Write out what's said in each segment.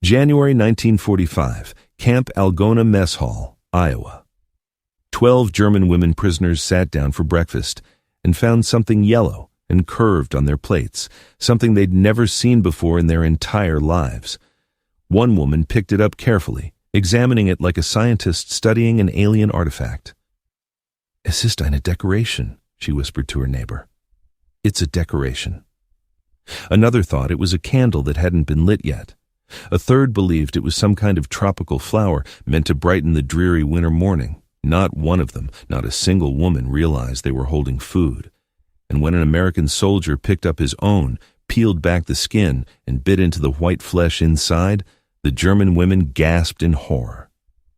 January 1945, Camp Algona Mess Hall, Iowa. 12 German women prisoners sat down for breakfast and found something yellow and curved on their plates, something they'd never seen before in their entire lives. One woman picked it up carefully, examining it like a scientist studying an alien artifact. "Es ist eine Decoration," she whispered to her neighbor. "It's a decoration." Another thought it was a candle that hadn't been lit yet. A third believed it was some kind of tropical flower meant to brighten the dreary winter morning. Not one of them, not a single woman, realized they were holding food. And when an American soldier picked up his own, peeled back the skin, and bit into the white flesh inside, the German women gasped in horror.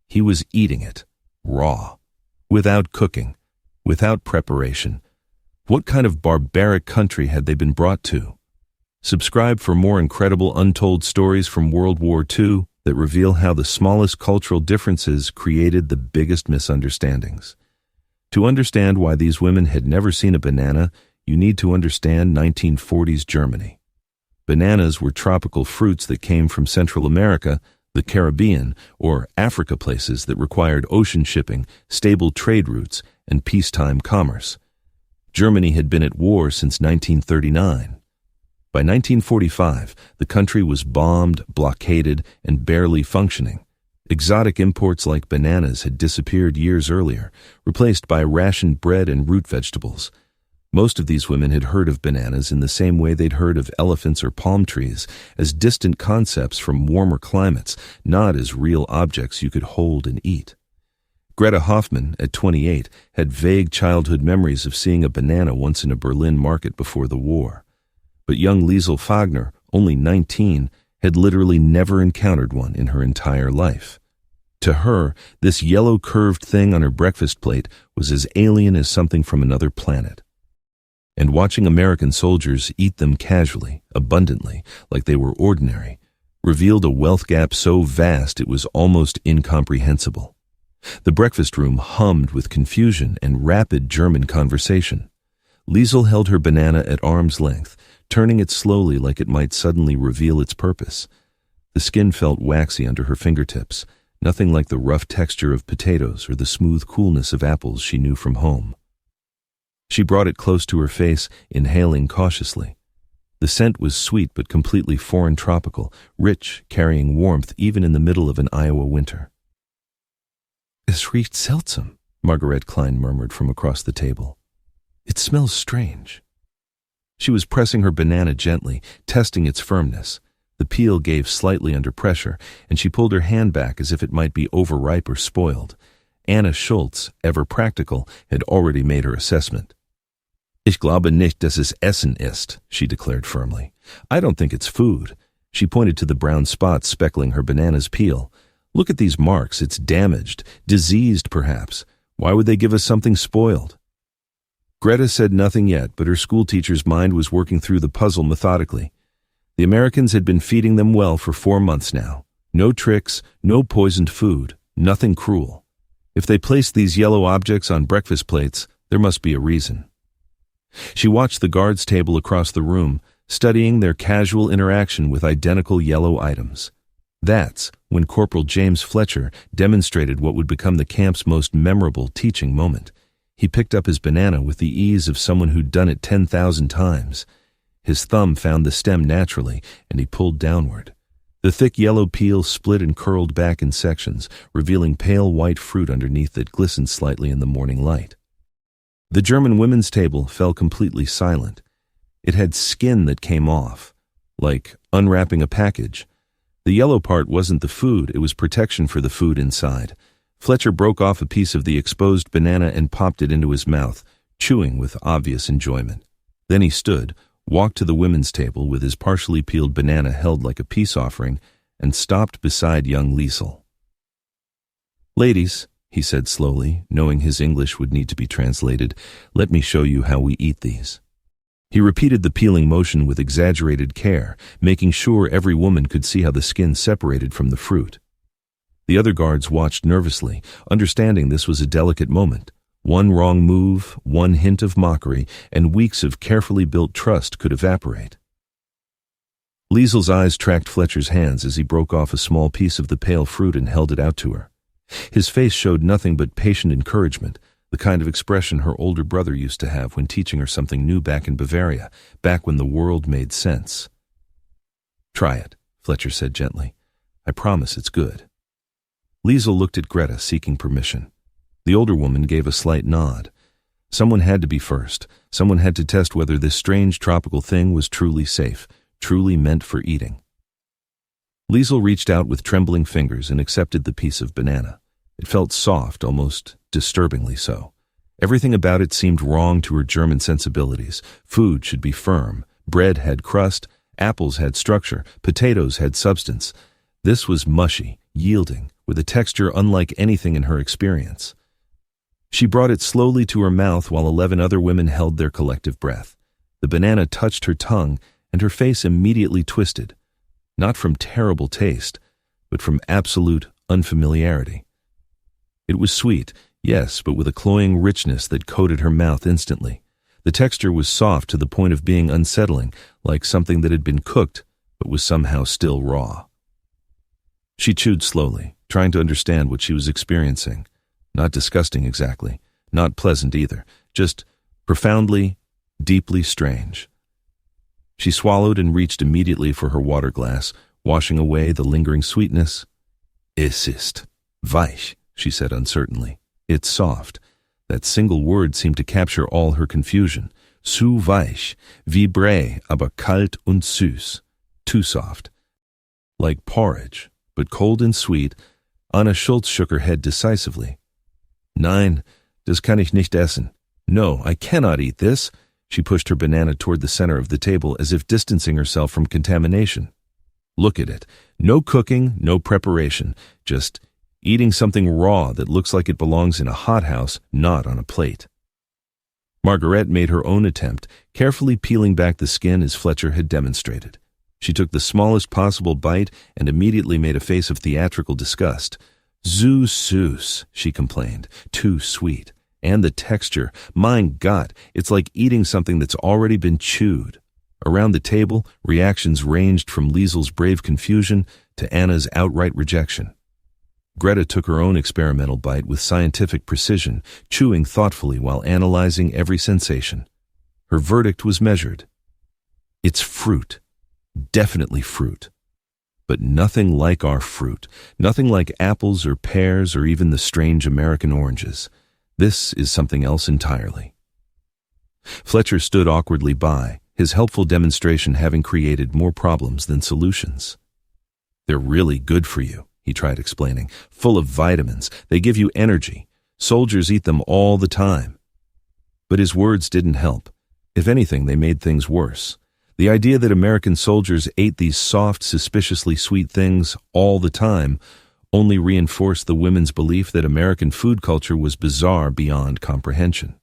He was eating it, raw, without cooking, without preparation. What kind of barbaric country had they been brought to? Subscribe for more incredible untold stories from World War II that reveal how the smallest cultural differences created the biggest misunderstandings. To understand why these women had never seen a banana, you need to understand 1940s Germany. Bananas were tropical fruits that came from Central America, the Caribbean, or Africa, places that required ocean shipping, stable trade routes, and peacetime commerce. Germany had been at war since 1939. By 1945, the country was bombed, blockaded, and barely functioning. Exotic imports like bananas had disappeared years earlier, replaced by rationed bread and root vegetables. Most of these women had heard of bananas in the same way they'd heard of elephants or palm trees, as distant concepts from warmer climates, not as real objects you could hold and eat. Greta Hoffmann, at 28, had vague childhood memories of seeing a banana once in a Berlin market before the war. But young Liesl Fagner, only 19, had literally never encountered one in her entire life. To her, this yellow curved thing on her breakfast plate was as alien as something from another planet. And watching American soldiers eat them casually, abundantly, like they were ordinary, revealed a wealth gap so vast it was almost incomprehensible. The breakfast room hummed with confusion and rapid German conversation. Liesl held her banana at arm's length, turning it slowly like it might suddenly reveal its purpose. The skin felt waxy under her fingertips, nothing like the rough texture of potatoes or the smooth coolness of apples she knew from home. She brought it close to her face, inhaling cautiously. The scent was sweet but completely foreign tropical, rich, carrying warmth even in the middle of an Iowa winter. "Es riecht seltsam," Margaret Klein murmured from across the table. "It smells strange." She was pressing her banana gently, testing its firmness. The peel gave slightly under pressure, and she pulled her hand back as if it might be overripe or spoiled. Anna Schultz, ever practical, had already made her assessment. "Ich glaube nicht, dass es Essen ist," she declared firmly. "I don't think it's food." She pointed to the brown spots speckling her banana's peel. "Look at these marks. It's damaged, diseased perhaps. Why would they give us something spoiled?" Greta said nothing yet, but her schoolteacher's mind was working through the puzzle methodically. The Americans had been feeding them well for 4 months now. No tricks, no poisoned food, nothing cruel. If they placed these yellow objects on breakfast plates, there must be a reason. She watched the guards' table across the room, studying their casual interaction with identical yellow items. That's when Corporal James Fletcher demonstrated what would become the camp's most memorable teaching moment. He picked up his banana with the ease of someone who'd done it 10,000 times. His thumb found the stem naturally, and he pulled downward. The thick yellow peel split and curled back in sections, revealing pale white fruit underneath that glistened slightly in the morning light. The German women's table fell completely silent. It had skin that came off, like unwrapping a package. The yellow part wasn't the food, it was protection for the food inside. Fletcher broke off a piece of the exposed banana and popped it into his mouth, chewing with obvious enjoyment. Then he stood, walked to the women's table with his partially peeled banana held like a peace offering, and stopped beside young Liesl. "Ladies," he said slowly, knowing his English would need to be translated, "let me show you how we eat these." He repeated the peeling motion with exaggerated care, making sure every woman could see how the skin separated from the fruit. The other guards watched nervously, understanding this was a delicate moment. One wrong move, one hint of mockery, and weeks of carefully built trust could evaporate. Liesel's eyes tracked Fletcher's hands as he broke off a small piece of the pale fruit and held it out to her. His face showed nothing but patient encouragement, the kind of expression her older brother used to have when teaching her something new back in Bavaria, back when the world made sense. "Try it," Fletcher said gently. "I promise it's good." Liesel looked at Greta, seeking permission. The older woman gave a slight nod. Someone had to be first. Someone had to test whether this strange tropical thing was truly safe, truly meant for eating. Liesel reached out with trembling fingers and accepted the piece of banana. It felt soft, almost disturbingly so. Everything about it seemed wrong to her German sensibilities. Food should be firm. Bread had crust. Apples had structure. Potatoes had substance. This was mushy, yielding, with a texture unlike anything in her experience. She brought it slowly to her mouth while 11 other women held their collective breath. The banana touched her tongue, and her face immediately twisted. Not from terrible taste, but from absolute unfamiliarity. It was sweet, yes, but with a cloying richness that coated her mouth instantly. The texture was soft to the point of being unsettling, like something that had been cooked, but was somehow still raw. She chewed slowly, trying to understand what she was experiencing. Not disgusting exactly, not pleasant either, just profoundly, deeply strange. She swallowed and reached immediately for her water glass, washing away the lingering sweetness. "Es ist weich," she said uncertainly. "It's soft." That single word seemed to capture all her confusion. Zu weich, wie Brei, aber kalt und süß. Too soft. Like porridge, but cold and sweet. Anna Schultz shook her head decisively. "Nein, das kann ich nicht essen. No, I cannot eat this." She pushed her banana toward the center of the table as if distancing herself from contamination. "Look at it. No cooking, no preparation. Just eating something raw that looks like it belongs in a hothouse, not on a plate." Margaret made her own attempt, carefully peeling back the skin as Fletcher had demonstrated. She took the smallest possible bite and immediately made a face of theatrical disgust. "Zu süß," she complained. "Too sweet. And the texture. Mein Gott, it's like eating something that's already been chewed." Around the table, reactions ranged from Liesel's brave confusion to Anna's outright rejection. Greta took her own experimental bite with scientific precision, chewing thoughtfully while analyzing every sensation. Her verdict was measured. "It's fruit. Definitely fruit. But nothing like our fruit. Nothing like apples or pears or even the strange American oranges. This is something else entirely." Fletcher stood awkwardly by, his helpful demonstration having created more problems than solutions. "They're really good for you," he tried explaining. "Full of vitamins. They give you energy. Soldiers eat them all the time." But his words didn't help. If anything, they made things worse. The idea that American soldiers ate these soft, suspiciously sweet things all the time only reinforced the women's belief that American food culture was bizarre beyond comprehension.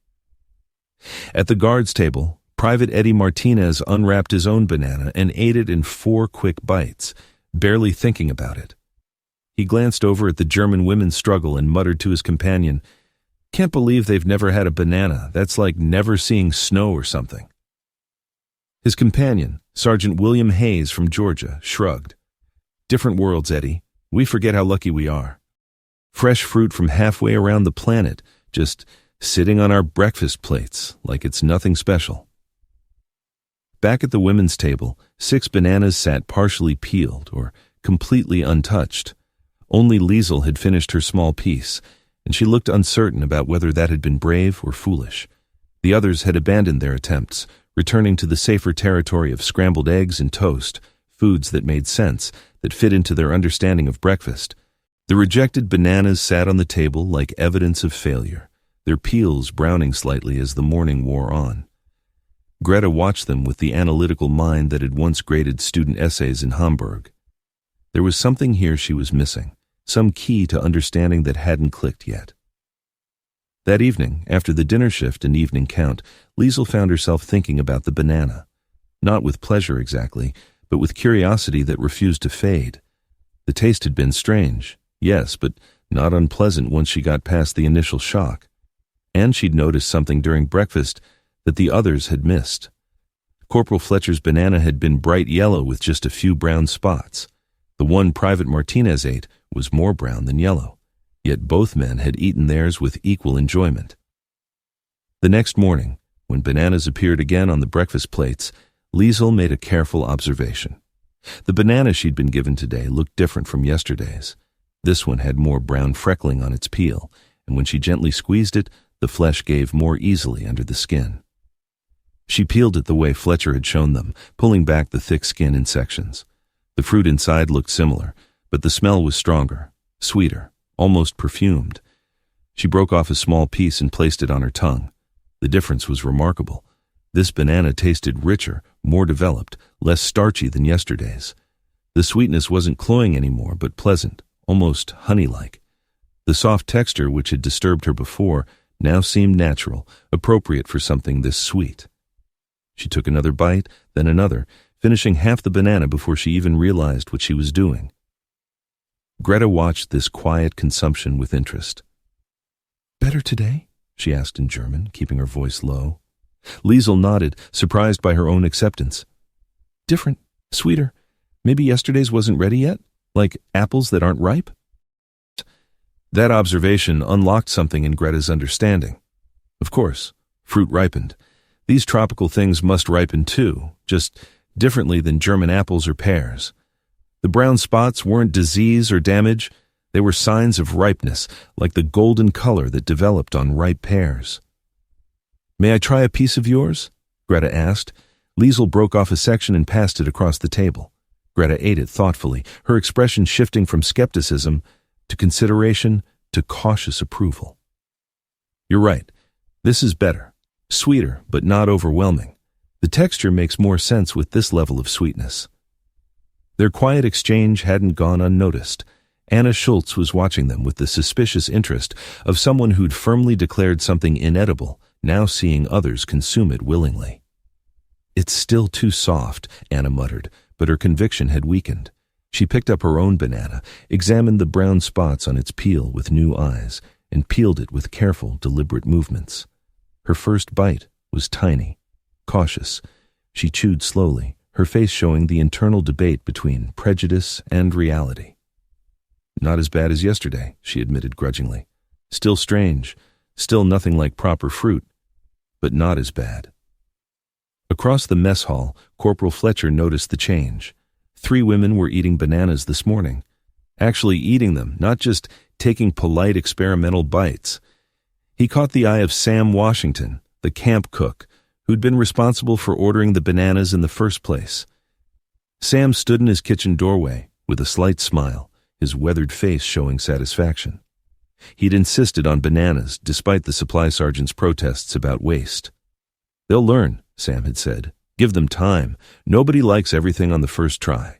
At the guards' table, Private Eddie Martinez unwrapped his own banana and ate it in 4 quick bites, barely thinking about it. He glanced over at the German women's struggle and muttered to his companion, "Can't believe they've never had a banana. That's like never seeing snow or something." His companion, Sergeant William Hayes from Georgia, shrugged. "Different worlds, Eddie. We forget how lucky we are. Fresh fruit from halfway around the planet, just sitting on our breakfast plates like it's nothing special." Back at the women's table, 6 bananas sat partially peeled or completely untouched. Only Liesel had finished her small piece, and she looked uncertain about whether that had been brave or foolish. The others had abandoned their attempts, returning to the safer territory of scrambled eggs and toast, foods that made sense, that fit into their understanding of breakfast. The rejected bananas sat on the table like evidence of failure, their peels browning slightly as the morning wore on. Greta watched them with the analytical mind that had once graded student essays in Hamburg. There was something here she was missing, some key to understanding that hadn't clicked yet. That evening, after the dinner shift and evening count, Liesel found herself thinking about the banana. Not with pleasure exactly, but with curiosity that refused to fade. The taste had been strange, yes, but not unpleasant once she got past the initial shock. And she'd noticed something during breakfast that the others had missed. Corporal Fletcher's banana had been bright yellow with just a few brown spots. The one Private Martinez ate was more brown than yellow, yet both men had eaten theirs with equal enjoyment. The next morning, when bananas appeared again on the breakfast plates, Liesel made a careful observation. The banana she'd been given today looked different from yesterday's. This one had more brown freckling on its peel, and when she gently squeezed it, the flesh gave more easily under the skin. She peeled it the way Fletcher had shown them, pulling back the thick skin in sections. The fruit inside looked similar, but the smell was stronger, sweeter, almost perfumed. She broke off a small piece and placed it on her tongue. The difference was remarkable. This banana tasted richer, more developed, less starchy than yesterday's. The sweetness wasn't cloying anymore, but pleasant, almost honey-like. The soft texture, which had disturbed her before, now seemed natural, appropriate for something this sweet. She took another bite, then another, finishing half the banana before she even realized what she was doing. Greta watched this quiet consumption with interest. "Better today?" she asked in German, keeping her voice low. Liesel nodded, surprised by her own acceptance. "Different, sweeter. Maybe yesterday's wasn't ready yet? Like apples that aren't ripe?" That observation unlocked something in Greta's understanding. Of course, fruit ripened. These tropical things must ripen too, just differently than German apples or pears. The brown spots weren't disease or damage. They were signs of ripeness, like the golden color that developed on ripe pears. "May I try a piece of yours?" Greta asked. Liesel broke off a section and passed it across the table. Greta ate it thoughtfully, her expression shifting from skepticism to consideration to cautious approval. "You're right. This is better. Sweeter, but not overwhelming. The texture makes more sense with this level of sweetness." Their quiet exchange hadn't gone unnoticed. Anna Schultz was watching them with the suspicious interest of someone who'd firmly declared something inedible, now seeing others consume it willingly. "It's still too soft," Anna muttered, but her conviction had weakened. She picked up her own banana, examined the brown spots on its peel with new eyes, and peeled it with careful, deliberate movements. Her first bite was tiny, cautious. She chewed slowly, her face showing the internal debate between prejudice and reality. "Not as bad as yesterday," she admitted grudgingly. "Still strange, still nothing like proper fruit, but not as bad." Across the mess hall, Corporal Fletcher noticed the change. 3 women were eating bananas this morning. Actually eating them, not just taking polite experimental bites. He caught the eye of Sam Washington, the camp cook, who'd been responsible for ordering the bananas in the first place. Sam stood in his kitchen doorway with a slight smile, his weathered face showing satisfaction. He'd insisted on bananas despite the supply sergeant's protests about waste. "They'll learn," Sam had said. "Give them time. Nobody likes everything on the first try."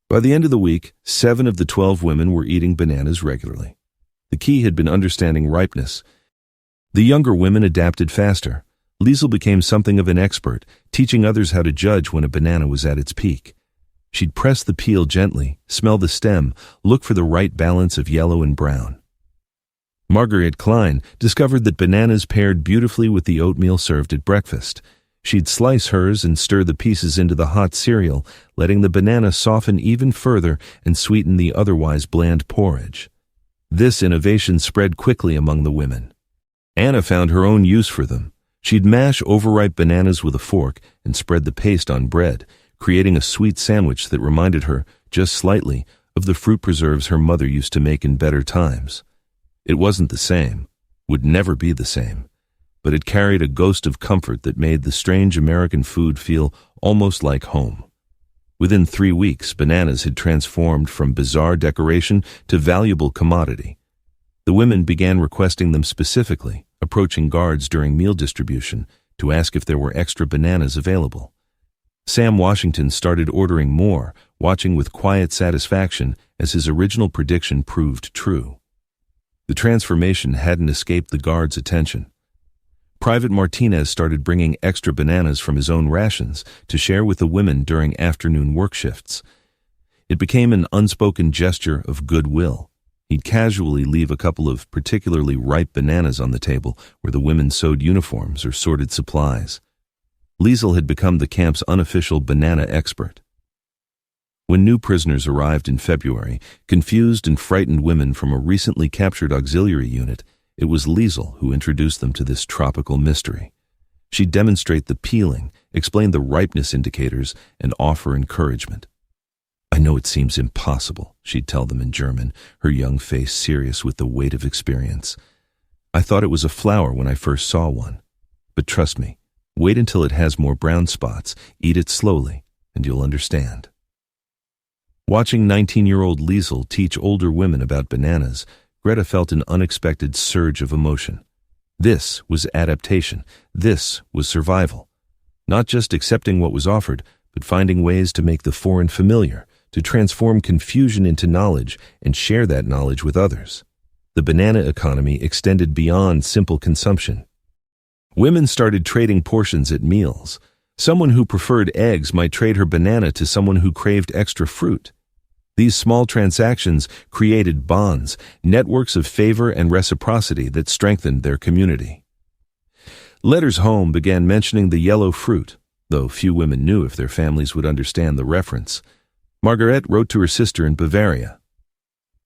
By the end of the week, 7 of the 12 women were eating bananas regularly. The key had been understanding ripeness. The younger women adapted faster. Liesel became something of an expert, teaching others how to judge when a banana was at its peak. She'd press the peel gently, smell the stem, look for the right balance of yellow and brown. Margaret Klein discovered that bananas paired beautifully with the oatmeal served at breakfast. She'd slice hers and stir the pieces into the hot cereal, letting the banana soften even further and sweeten the otherwise bland porridge. This innovation spread quickly among the women. Anna found her own use for them. She'd mash overripe bananas with a fork and spread the paste on bread, creating a sweet sandwich that reminded her, just slightly, of the fruit preserves her mother used to make in better times. It wasn't the same, would never be the same, but it carried a ghost of comfort that made the strange American food feel almost like home. Within 3 weeks, bananas had transformed from bizarre decoration to valuable commodity. The women began requesting them specifically, approaching guards during meal distribution to ask if there were extra bananas available. Sam Washington started ordering more, watching with quiet satisfaction as his original prediction proved true. The transformation hadn't escaped the guards' attention. Private Martinez started bringing extra bananas from his own rations to share with the women during afternoon work shifts. It became an unspoken gesture of goodwill. He'd casually leave a couple of particularly ripe bananas on the table where the women sewed uniforms or sorted supplies. Liesel had become the camp's unofficial banana expert. When new prisoners arrived in February, confused and frightened women from a recently captured auxiliary unit, it was Liesel who introduced them to this tropical mystery. She'd demonstrate the peeling, explain the ripeness indicators, and offer encouragement. "I know it seems impossible," she'd tell them in German, her young face serious with the weight of experience. "I thought it was a flower when I first saw one. But trust me, wait until it has more brown spots, eat it slowly, and you'll understand." Watching 19-year-old Liesel teach older women about bananas, Greta felt an unexpected surge of emotion. This was adaptation. This was survival. Not just accepting what was offered, but finding ways to make the foreign familiar, to transform confusion into knowledge and share that knowledge with others. The banana economy extended beyond simple consumption. Women started trading portions at meals. Someone who preferred eggs might trade her banana to someone who craved extra fruit. These small transactions created bonds, networks of favor and reciprocity that strengthened their community. Letters home began mentioning the yellow fruit, though few women knew if their families would understand the reference. Margaret wrote to her sister in Bavaria,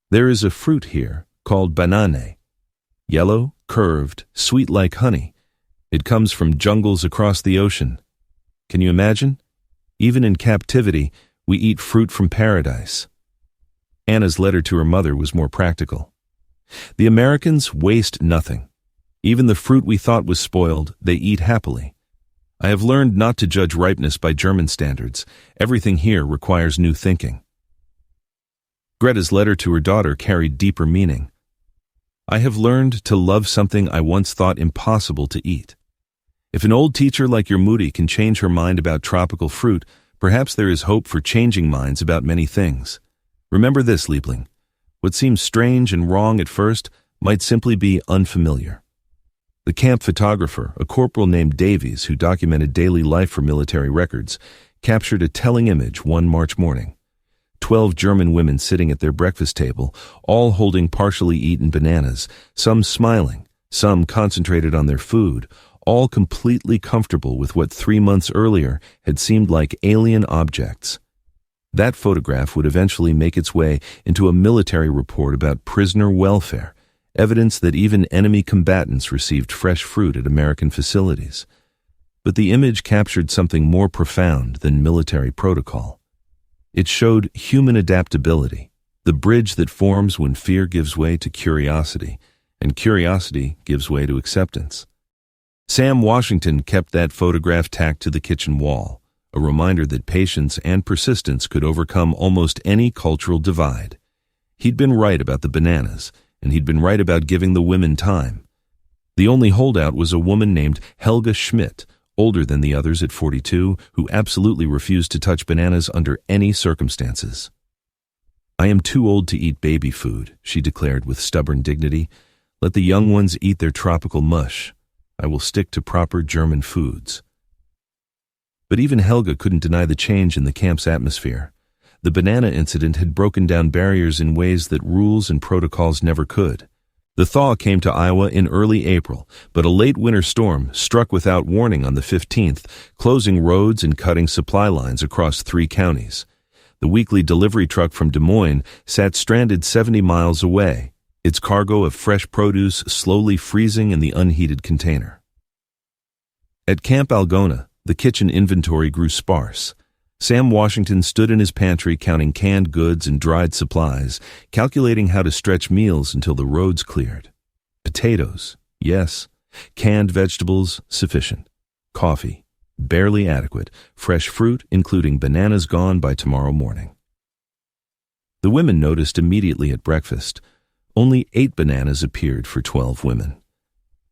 "There is a fruit here called banane. Yellow, curved, sweet like honey. It comes from jungles across the ocean. Can you imagine? Even in captivity, we eat fruit from paradise." Anna's letter to her mother was more practical. "The Americans waste nothing. Even the fruit we thought was spoiled, they eat happily. I have learned not to judge ripeness by German standards. Everything here requires new thinking." Greta's letter to her daughter carried deeper meaning. "I have learned to love something I once thought impossible to eat. If an old teacher like your Moody can change her mind about tropical fruit, perhaps there is hope for changing minds about many things. Remember this, Liebling. What seems strange and wrong at first might simply be unfamiliar." The camp photographer, a corporal named Davies who documented daily life for military records, captured a telling image one March morning. 12 German women sitting at their breakfast table, all holding partially eaten bananas, some smiling, some concentrated on their food, all completely comfortable with what 3 months earlier had seemed like alien objects. That photograph would eventually make its way into a military report about prisoner welfare, evidence that even enemy combatants received fresh fruit at American facilities. But the image captured something more profound than military protocol. It showed human adaptability, the bridge that forms when fear gives way to curiosity, and curiosity gives way to acceptance. Sam Washington kept that photograph tacked to the kitchen wall, a reminder that patience and persistence could overcome almost any cultural divide. He'd been right about the bananas, and he'd been right about giving the women time. The only holdout was a woman named Helga Schmidt, older than the others at 42, who absolutely refused to touch bananas under any circumstances. "I am too old to eat baby food," she declared with stubborn dignity. "Let the young ones eat their tropical mush. I will stick to proper German foods." But even Helga couldn't deny the change in the camp's atmosphere. The banana incident had broken down barriers in ways that rules and protocols never could. The thaw came to Iowa in early April, but a late winter storm struck without warning on the 15th, closing roads and cutting supply lines across 3 counties. The weekly delivery truck from Des Moines sat stranded 70 miles away, its cargo of fresh produce slowly freezing in the unheated container. At Camp Algona, the kitchen inventory grew sparse. Sam Washington stood in his pantry counting canned goods and dried supplies, calculating how to stretch meals until the roads cleared. Potatoes, yes. Canned vegetables, sufficient. Coffee, barely adequate. Fresh fruit, including bananas, gone by tomorrow morning. The women noticed immediately at breakfast. Only 8 bananas appeared for 12 women.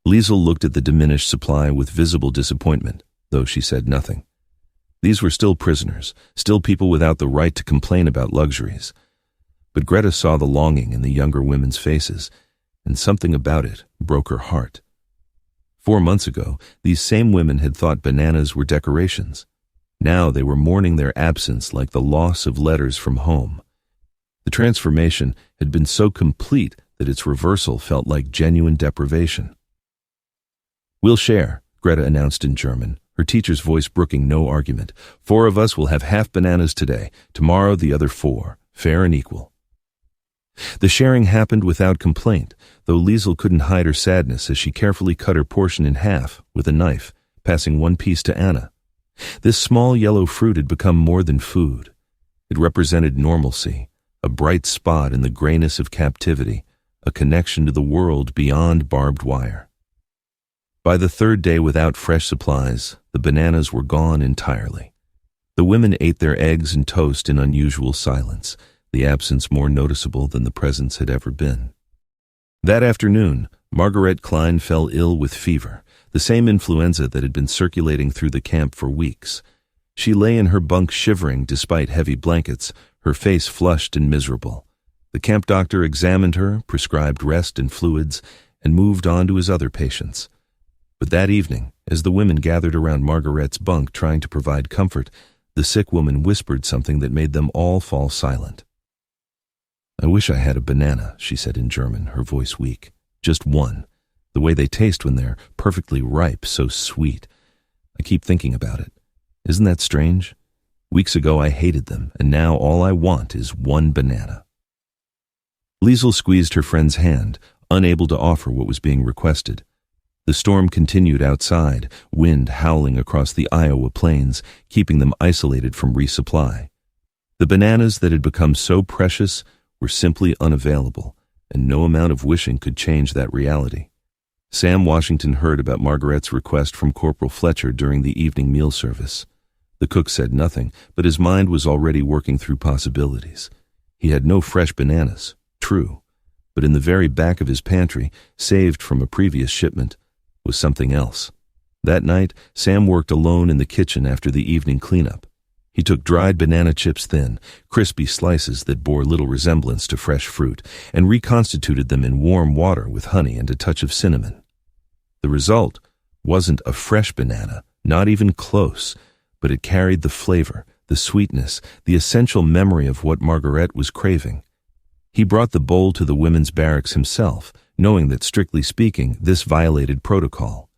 Liesel looked at the diminished supply with visible disappointment, though she said nothing. These were still prisoners, still people without the right to complain about luxuries. But Greta saw the longing in the younger women's faces, and something about it broke her heart. 4 months ago, these same women had thought bananas were decorations. Now they were mourning their absence like the loss of letters from home. The transformation had been so complete that its reversal felt like genuine deprivation. "We'll share," Greta announced in German, her teacher's voice brooking no argument. 4 of us will have half bananas today. Tomorrow the other 4. Fair and equal. The sharing happened without complaint, though Liesel couldn't hide her sadness as she carefully cut her portion in half with a knife, passing one piece to Anna. This small yellow fruit had become more than food. It represented normalcy, a bright spot in the grayness of captivity, a connection to the world beyond barbed wire. By the 3rd day without fresh supplies, the bananas were gone entirely. The women ate their eggs and toast in unusual silence, the absence more noticeable than the presence had ever been. That afternoon, Margaret Klein fell ill with fever, the same influenza that had been circulating through the camp for weeks. She lay in her bunk shivering despite heavy blankets, her face flushed and miserable. The camp doctor examined her, prescribed rest and fluids, and moved on to his other patients. But that evening, as the women gathered around Margaret's bunk trying to provide comfort, the sick woman whispered something that made them all fall silent. "I wish I had a banana," she said in German, her voice weak. "Just one. The way they taste when they're perfectly ripe, so sweet. I keep thinking about it. Isn't that strange? Weeks ago I hated them, and now all I want is one banana." Liesel squeezed her friend's hand, unable to offer what was being requested. The storm continued outside, wind howling across the Iowa plains, keeping them isolated from resupply. The bananas that had become so precious were simply unavailable, and no amount of wishing could change that reality. Sam Washington heard about Margaret's request from Corporal Fletcher during the evening meal service. The cook said nothing, but his mind was already working through possibilities. He had no fresh bananas, true, but in the very back of his pantry, saved from a previous shipment, was something else. That night, Sam worked alone in the kitchen after the evening cleanup. He took dried banana chips thin, crispy slices that bore little resemblance to fresh fruit, and reconstituted them in warm water with honey and a touch of cinnamon. The result wasn't a fresh banana, not even close, but it carried the flavor, the sweetness, the essential memory of what Margaret was craving. He brought the bowl to the women's barracks himself, knowing that, strictly speaking, this violated protocol.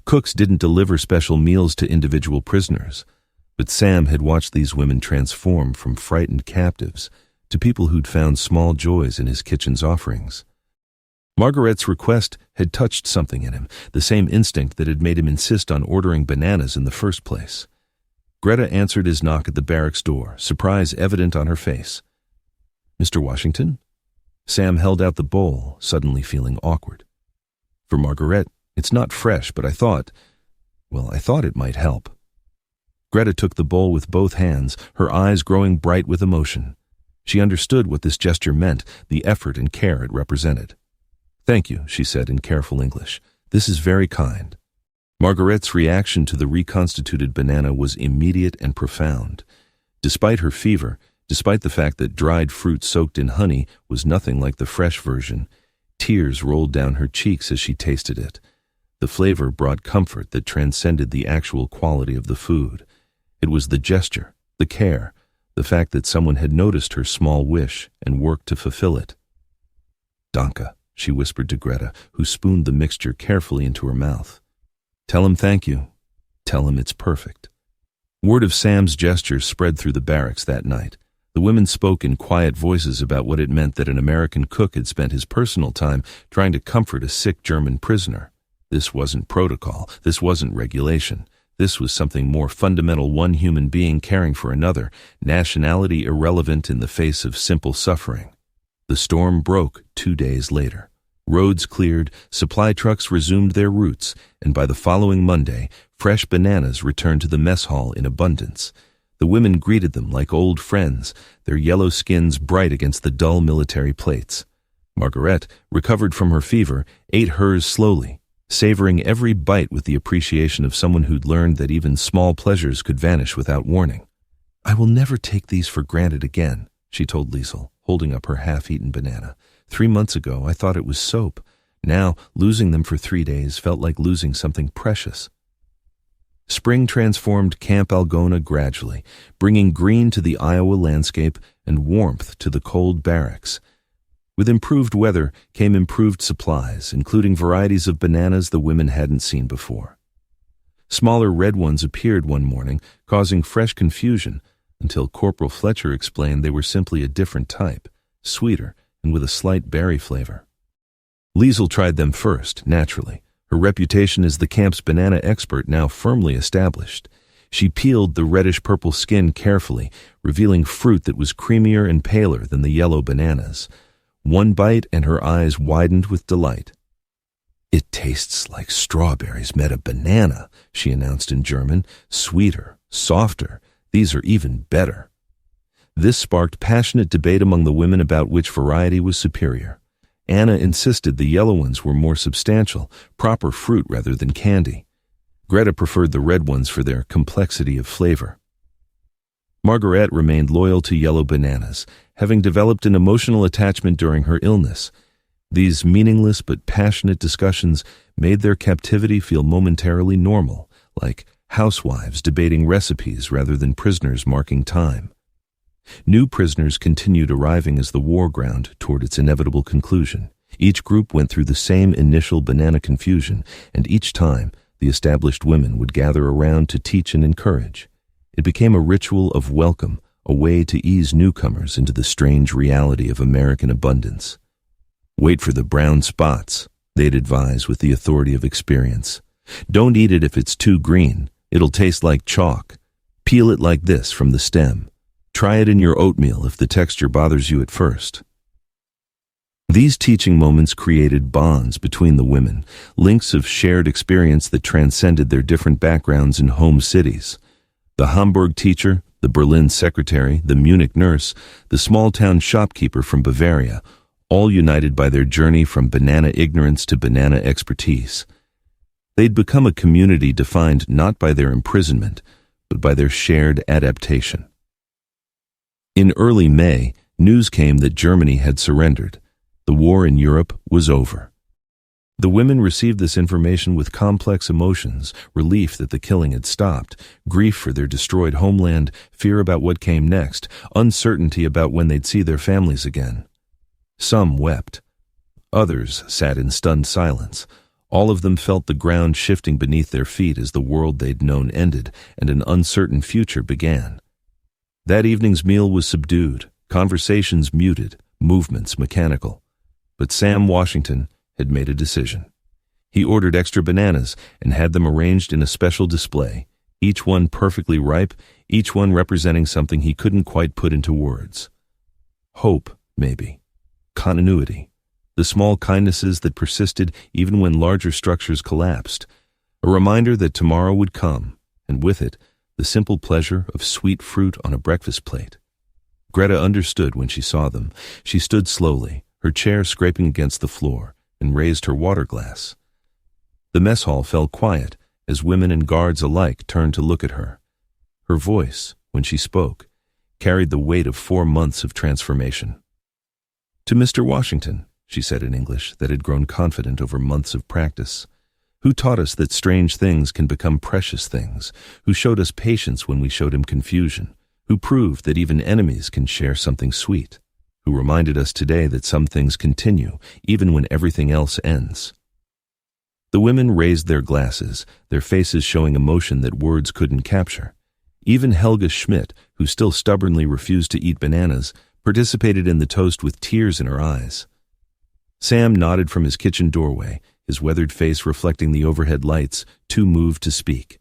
Cooks didn't deliver special meals to individual prisoners, but Sam had watched these women transform from frightened captives to people who'd found small joys in his kitchen's offerings. Margaret's request had touched something in him, the same instinct that had made him insist on ordering bananas in the first place. Greta answered his knock at the barracks door, surprise evident on her face. "Mr. Washington?" Sam held out the bowl, suddenly feeling awkward. "For Margaret, it's not fresh, but I thought it might help." Greta took the bowl with both hands, her eyes growing bright with emotion. She understood what this gesture meant, the effort and care it represented. "Thank you," she said in careful English. "This is very kind." Margaret's reaction to the reconstituted banana was immediate and profound. Despite her fever, despite the fact that dried fruit soaked in honey was nothing like the fresh version, tears rolled down her cheeks as she tasted it. The flavor brought comfort that transcended the actual quality of the food. It was the gesture, the care, the fact that someone had noticed her small wish and worked to fulfill it. "Danke," she whispered to Greta, who spooned the mixture carefully into her mouth. "Tell him thank you. Tell him it's perfect." Word of Sam's gestures spread through the barracks that night. The women spoke in quiet voices about what it meant that an American cook had spent his personal time trying to comfort a sick German prisoner. This wasn't protocol. This wasn't regulation. This was something more fundamental, one human being caring for another, nationality irrelevant in the face of simple suffering. The storm broke 2 days later. Roads cleared, supply trucks resumed their routes, and by the following Monday, fresh bananas returned to the mess hall in abundance. The women greeted them like old friends, their yellow skins bright against the dull military plates. Margaret, recovered from her fever, ate hers slowly, savoring every bite with the appreciation of someone who'd learned that even small pleasures could vanish without warning. "I will never take these for granted again," she told Liesel, holding up her half-eaten banana. 3 months ago, I thought it was soap. Now, losing them for 3 days felt like losing something precious. Spring transformed Camp Algona gradually, bringing green to the Iowa landscape and warmth to the cold barracks. With improved weather came improved supplies, including varieties of bananas the women hadn't seen before. Smaller red ones appeared one morning, causing fresh confusion, until Corporal Fletcher explained they were simply a different type, sweeter and with a slight berry flavor. Liesel tried them first, naturally, her reputation as the camp's banana expert now firmly established. She peeled the reddish-purple skin carefully, revealing fruit that was creamier and paler than the yellow bananas. One bite and her eyes widened with delight. "It tastes like strawberries met a banana," she announced in German. "Sweeter, softer, these are even better." This sparked passionate debate among the women about which variety was superior. Anna insisted the yellow ones were more substantial, proper fruit rather than candy. Greta preferred the red ones for their complexity of flavor. Margaret remained loyal to yellow bananas, having developed an emotional attachment during her illness. These meaningless but passionate discussions made their captivity feel momentarily normal, like housewives debating recipes rather than prisoners marking time. New prisoners continued arriving as the war ground toward its inevitable conclusion. Each group went through the same initial banana confusion, and each time the established women would gather around to teach and encourage. It became a ritual of welcome, a way to ease newcomers into the strange reality of American abundance. "Wait for the brown spots," they'd advise with the authority of experience. "Don't eat it if it's too green. It'll taste like chalk. Peel it like this from the stem. Try it in your oatmeal if the texture bothers you at first." These teaching moments created bonds between the women, links of shared experience that transcended their different backgrounds and home cities. The Hamburg teacher, the Berlin secretary, the Munich nurse, the small-town shopkeeper from Bavaria, all united by their journey from banana ignorance to banana expertise. They'd become a community defined not by their imprisonment, but by their shared adaptation. In early May, news came that Germany had surrendered. The war in Europe was over. The women received this information with complex emotions, relief that the killing had stopped, grief for their destroyed homeland, fear about what came next, uncertainty about when they'd see their families again. Some wept. Others sat in stunned silence. All of them felt the ground shifting beneath their feet as the world they'd known ended and an uncertain future began. That evening's meal was subdued, conversations muted, movements mechanical. But Sam Washington had made a decision. He ordered extra bananas and had them arranged in a special display, each one perfectly ripe, each one representing something he couldn't quite put into words. Hope, maybe. Continuity. The small kindnesses that persisted even when larger structures collapsed. A reminder that tomorrow would come, and with it, the simple pleasure of sweet fruit on a breakfast plate. Greta understood when she saw them. She stood slowly, her chair scraping against the floor, and raised her water glass. The mess hall fell quiet as women and guards alike turned to look at her. Her voice, when she spoke, carried the weight of 4 months of transformation. "To Mr. Washington," she said in English that had grown confident over months of practice, "who taught us that strange things can become precious things, who showed us patience when we showed him confusion, who proved that even enemies can share something sweet, who reminded us today that some things continue even when everything else ends." The women raised their glasses, their faces showing emotion that words couldn't capture. Even Helga Schmidt, who still stubbornly refused to eat bananas, participated in the toast with tears in her eyes. Sam nodded from his kitchen doorway, his weathered face reflecting the overhead lights, too moved to speak.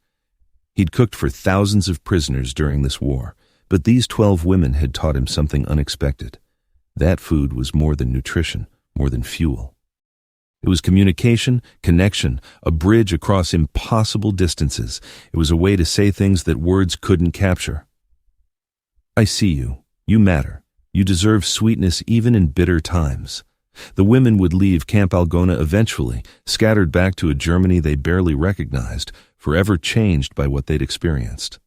He'd cooked for thousands of prisoners during this war, but these 12 women had taught him something unexpected. That food was more than nutrition, more than fuel. It was communication, connection, a bridge across impossible distances. It was a way to say things that words couldn't capture. "I see you. You matter. You deserve sweetness even in bitter times." The women would leave Camp Algona eventually, scattered back to a Germany they barely recognized, forever changed by what they'd experienced.